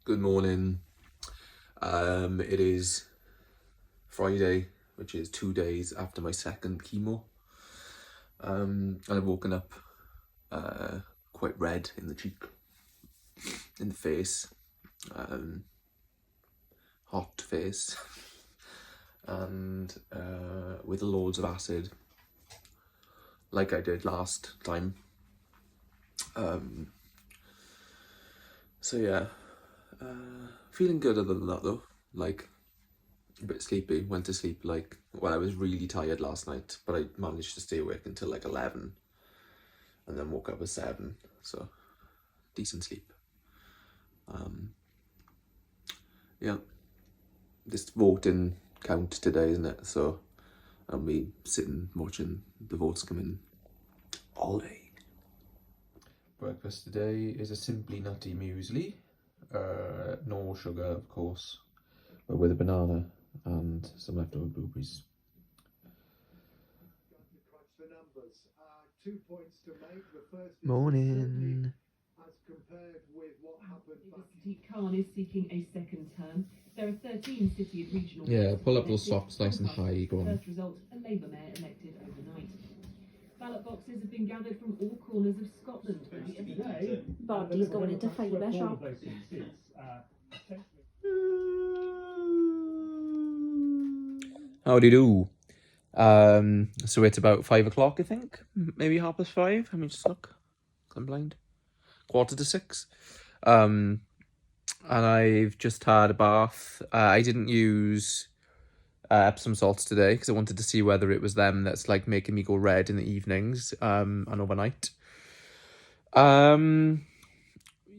Good morning. It is Friday, which is 2 days after my second chemo. And I've woken up quite red in the cheek, in the face, hot face, and with loads of acid, like I did last time. So yeah, feeling good other than that though. Like, a bit sleepy. Went to sleep I was really tired last night, but I managed to stay awake until 11 and then woke up at 7, so decent sleep. Yeah, this voting count today, isn't it? So I'll be sitting watching the votes come in all day. Breakfast today is a Simply Nutty muesli, no sugar of course, but with a banana and some leftover blueberries. 2 points to make. The first Morning. as compared with what happened back Khan is seeking a second term. There are 13 city and regional. Yeah, pull up those socks nice and high, go on. First result, a Labour mayor elected overnight. Ballot boxes have been gathered from all corners of Scotland. Body's going into fibre shop. Howdy do. So it's about 5 o'clock, I think, maybe 5:30. Let me just look. I'm blind. 5:45. And I've just had a bath. I didn't use Epsom salts today because I wanted to see whether it was them that's like making me go red in the evenings and overnight.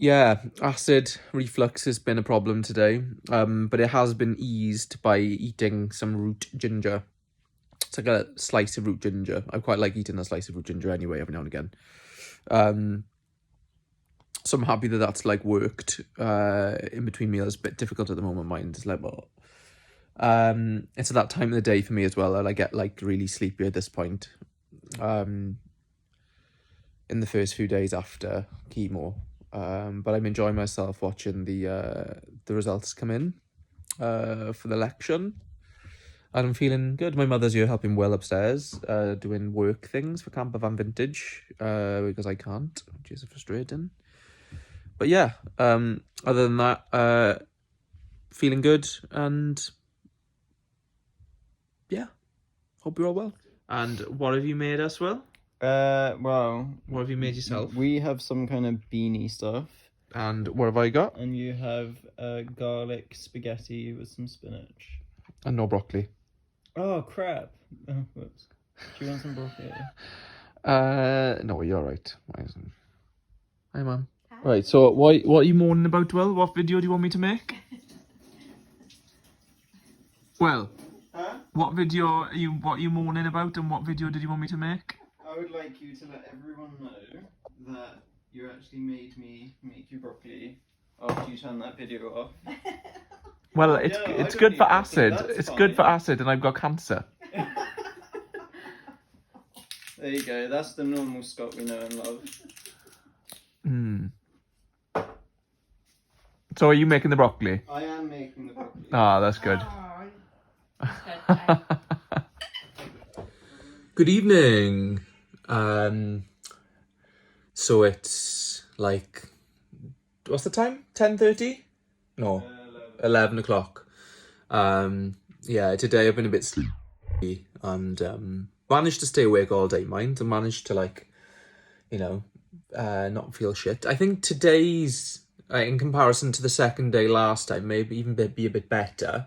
Yeah, acid reflux has been a problem today, but it has been eased by eating some root ginger. It's like a slice of root ginger. I quite like eating a slice of root ginger anyway, every now and again. So I'm happy that that's like worked in between meals. It's a bit difficult at the moment. Mine is like, well, it's at that time of the day for me as well, and I get like really sleepy at this point. In the first few days after chemo, but I'm enjoying myself watching the results come in for the election. And I'm feeling good. My mother's here helping Will upstairs, doing work things for Camper Van Vintage, because I can't, which is frustrating. But yeah, other than that, feeling good, and yeah, hope you're all well. And what have you made us, Will? Well, What have you made yourself? we have some kind of beanie stuff, And what have I got? and you have garlic spaghetti with some spinach. And no broccoli. Oh crap! Oh, whoops. Do you want some broccoli? No, you're right. Hi, Mum. Right, so what are you moaning about, Will? What video do you want me to make? Well, Huh? what are you moaning about, and what video did you want me to make? I would like you to let everyone know that you actually made me make you broccoli after you turned that video off. Well, I it's don't good need for broccoli, acid. that's It's good for fine. acid, and I've got cancer. There you go. That's the normal Scott we know and love. So are you making the broccoli? I am making the broccoli. Ah, that's good. Good evening. So it's like, what's the time? 10:30? No, 11 o'clock. Yeah, today I've been a bit sleepy and managed to stay awake all day, mind. I managed to not feel shit. I think today's, in comparison to the second day last time, maybe even be a bit better.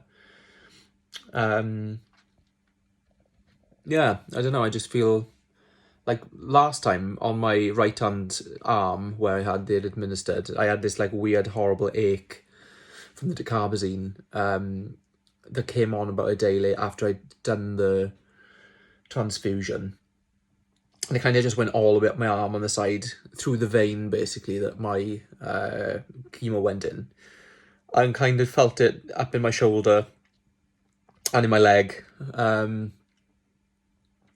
Yeah, I don't know, I just feel like last time on my right hand arm where I had it administered, I had this like weird horrible ache from the dicarbazine that came on about a day late after I'd done the transfusion, and it kind of just went all the way up my arm on the side through the vein basically that my chemo went in, and kind of felt it up in my shoulder and in my leg,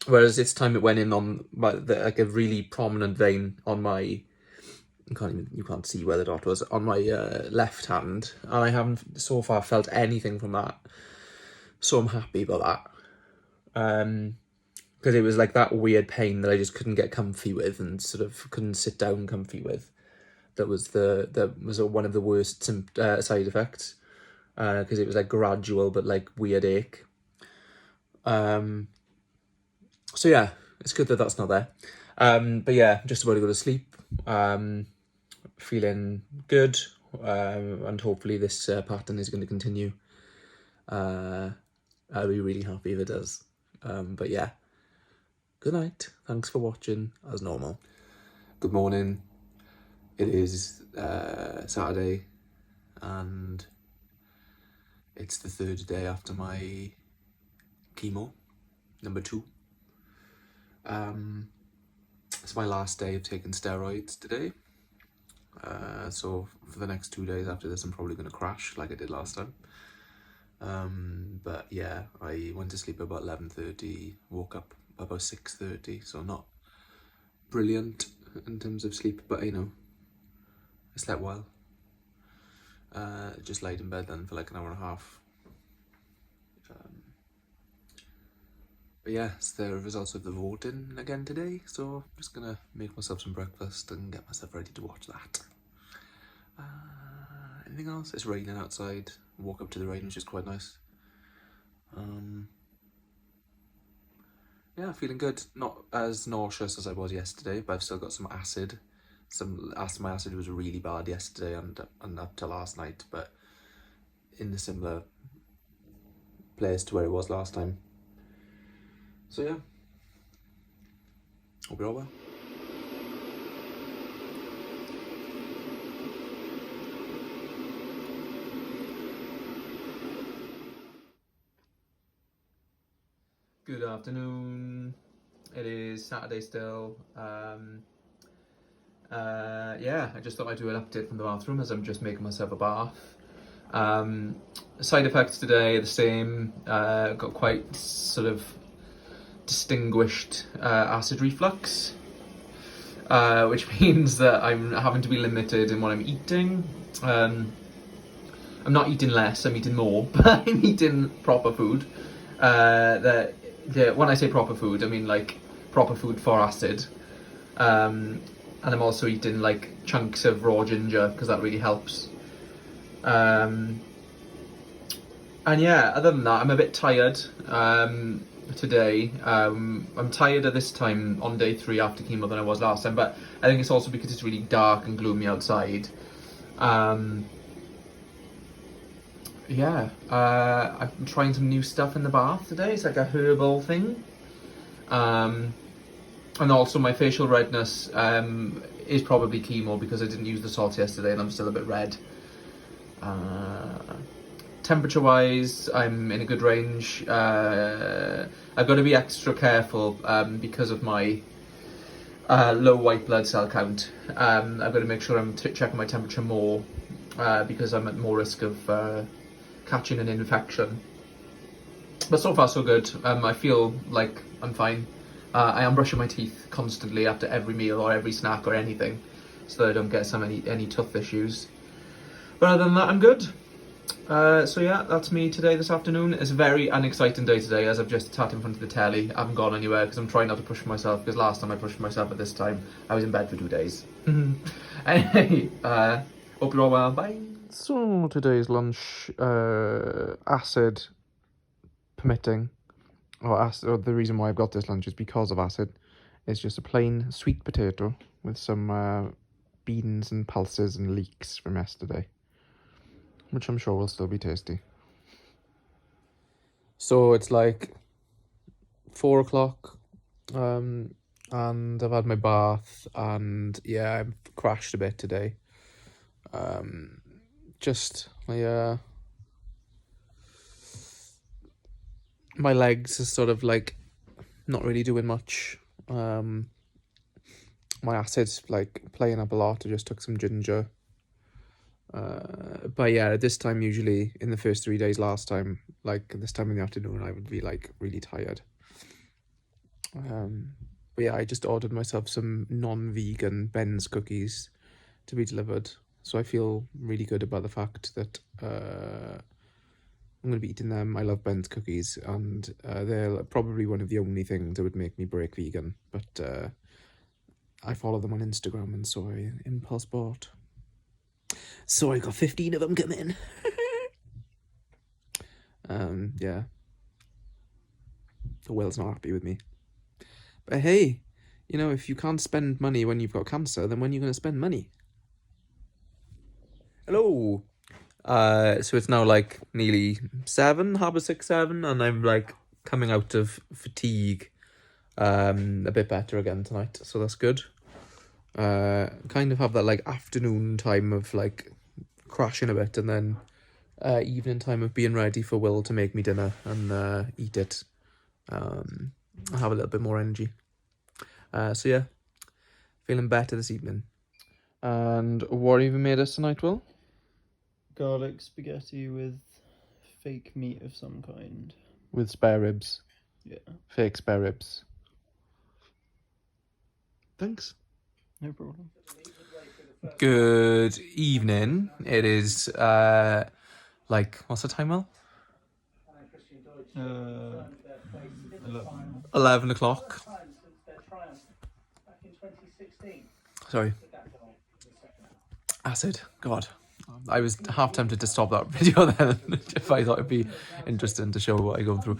whereas this time it went in on like a really prominent vein on my you can't see where the dot was, on my left hand, and I haven't so far felt anything from that. So I'm happy about that. Because it was like that weird pain that I just couldn't get comfy with and sort of couldn't sit down comfy with. That was one of the worst side effects, because it was like gradual but like weird ache. So yeah, it's good that that's not there. But yeah, just about to go to sleep. Feeling good, and hopefully this pattern is going to continue. I'll be really happy if it does. But yeah, good night. Thanks for watching, as normal. Good morning. It is Saturday, and it's the third day after my chemo, number 2. It's my last day of taking steroids today. So for the next 2 days after this, I'm probably going to crash like I did last time. But yeah, I went to sleep about 11:30, woke up about 6:30, so not brilliant in terms of sleep, but you know, I slept well. Just laid in bed then for like an hour and a half. But yeah, it's the results of the voting again today, so I'm just gonna make myself some breakfast and get myself ready to watch that. Anything else? It's raining outside. Walk up to the rain, which is quite nice. Yeah, feeling good. Not as nauseous as I was yesterday, but I've still got some acid. My acid was really bad yesterday and up to last night, but in a similar place to where it was last time. So yeah, hope you're all well. Good afternoon. It is Saturday still. Yeah, I just thought I'd do an update from the bathroom as I'm just making myself a bath. Side effects today are the same. Got quite sort of distinguished acid reflux, which means that I'm having to be limited in what I'm eating. I'm not eating less, I'm eating more, but I'm eating proper food. When I say proper food, I mean like proper food for acid. And I'm also eating like chunks of raw ginger because that really helps. And yeah, other than that, I'm a bit tired today. I'm tired at this time on day 3 after chemo than I was last time, but I think it's also because it's really dark and gloomy outside. Yeah, I'm trying some new stuff in the bath today. It's like a herbal thing. And also my facial redness is probably chemo because I didn't use the salt yesterday and I'm still a bit red. Temperature wise, I'm in a good range. I've got to be extra careful because of my low white blood cell count. I've got to make sure I'm checking my temperature more because I'm at more risk of catching an infection. But so far so good. I feel like I'm fine. I am brushing my teeth constantly after every meal or every snack or anything, so that I don't get any tooth issues. But other than that, I'm good. So yeah, that's me today this afternoon. It's a very unexciting day today as I've just sat in front of the telly. I haven't gone anywhere because I'm trying not to push myself, because last time I pushed myself at this time, I was in bed for 2 days. Anyway, hope you're all well. Bye. So today's lunch, acid permitting. Or the reason why I've got this lunch is because of acid. It's just a plain sweet potato with some beans and pulses and leeks from yesterday, which I'm sure will still be tasty. So it's like 4 o'clock, and I've had my bath, and yeah, I've crashed a bit today. My legs are sort of like not really doing much. My acid's like playing up a lot. I just took some ginger. But yeah, this time usually in the first 3 days last time, like this time in the afternoon, I would be like really tired. But yeah, I just ordered myself some non-vegan Ben's cookies to be delivered. So I feel really good about the fact that I'm going to be eating them. I love Ben's cookies, and they're probably one of the only things that would make me break vegan. But I follow them on Instagram, and so I impulse bought. So I got 15 of them coming. Yeah. The Will's not happy with me. But hey, you know, if you can't spend money when you've got cancer, then when are you going to spend money? Hello. So it's now like nearly 7, 6:30, 7, and I'm like coming out of fatigue a bit better again tonight, so that's good. Kind of have that like afternoon time of like crashing a bit, and then evening time of being ready for Will to make me dinner and eat it. I have a little bit more energy. So yeah, feeling better this evening. And what have you made us tonight, Will? Garlic spaghetti with fake meat of some kind. With spare ribs. Yeah. Fake spare ribs. Thanks. No problem. Good evening. It is like, what's the time, Will? 11 o'clock. Sorry. Acid. God. I was half tempted to stop that video then if I thought it'd be interesting to show what I go through.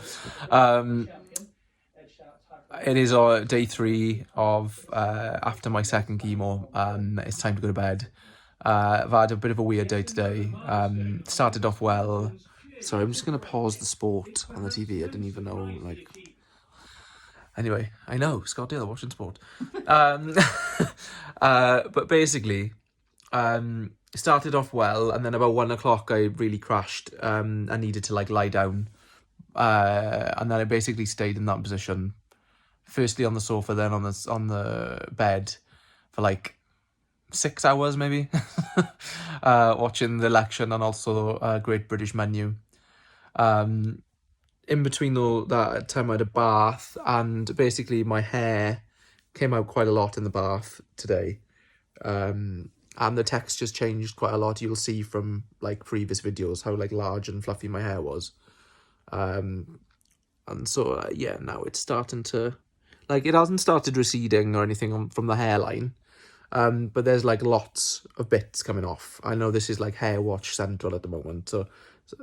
It is day 3 of after my second chemo. It's time to go to bed. I've had a bit of a weird day today. Started off well. Sorry, I'm just going to pause the sport on the TV. I didn't even know, like... Anyway, I know, Scott Dale watching sport. But basically, started off well, and then about 1 o'clock I really crashed. I needed to like lie down. And then I basically stayed in that position. Firstly on the sofa, then on the bed for like 6 hours maybe. Watching the election and also Great British Menu. In between that time I had a bath, and basically my hair came out quite a lot in the bath today. And the texture's changed quite a lot. You'll see from like previous videos how like large and fluffy my hair was. And so yeah, now it's starting to, like, it hasn't started receding or anything from the hairline. But there's like lots of bits coming off. I know this is like hair wash central at the moment,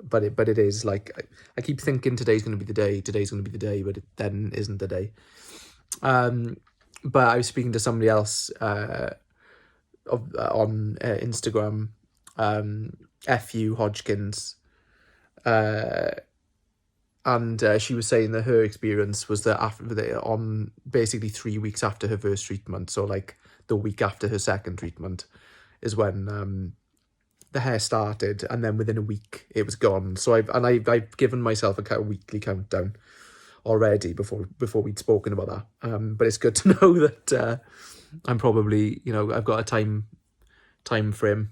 but it is like, I keep thinking today's going to be the day, but it then isn't the day. But I was speaking to somebody else on Instagram, FU Hodgkins, and she was saying that her experience was that on basically 3 weeks after her first treatment, so like the week after her second treatment, is when the hair started, and then within a week it was gone. So I've given myself a weekly countdown already before we'd spoken about that. But it's good to know that I'm probably, you know, I've got a time frame.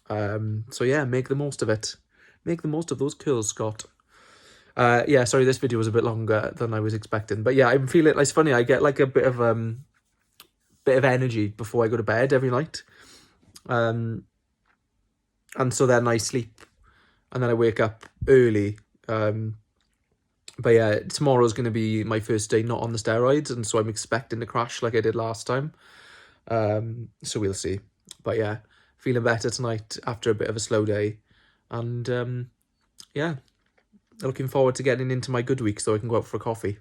So yeah, make the most of it. Make the most of those curls, Scott. Yeah, sorry, this video was a bit longer than I was expecting, but yeah, I'm feeling. It's funny, I get like a bit of energy before I go to bed every night. And so then I sleep, and then I wake up early. But yeah, tomorrow's going to be my first day not on the steroids, and so I'm expecting to crash like I did last time. So we'll see. But yeah, feeling better tonight after a bit of a slow day. And yeah, looking forward to getting into my good week so I can go out for a coffee.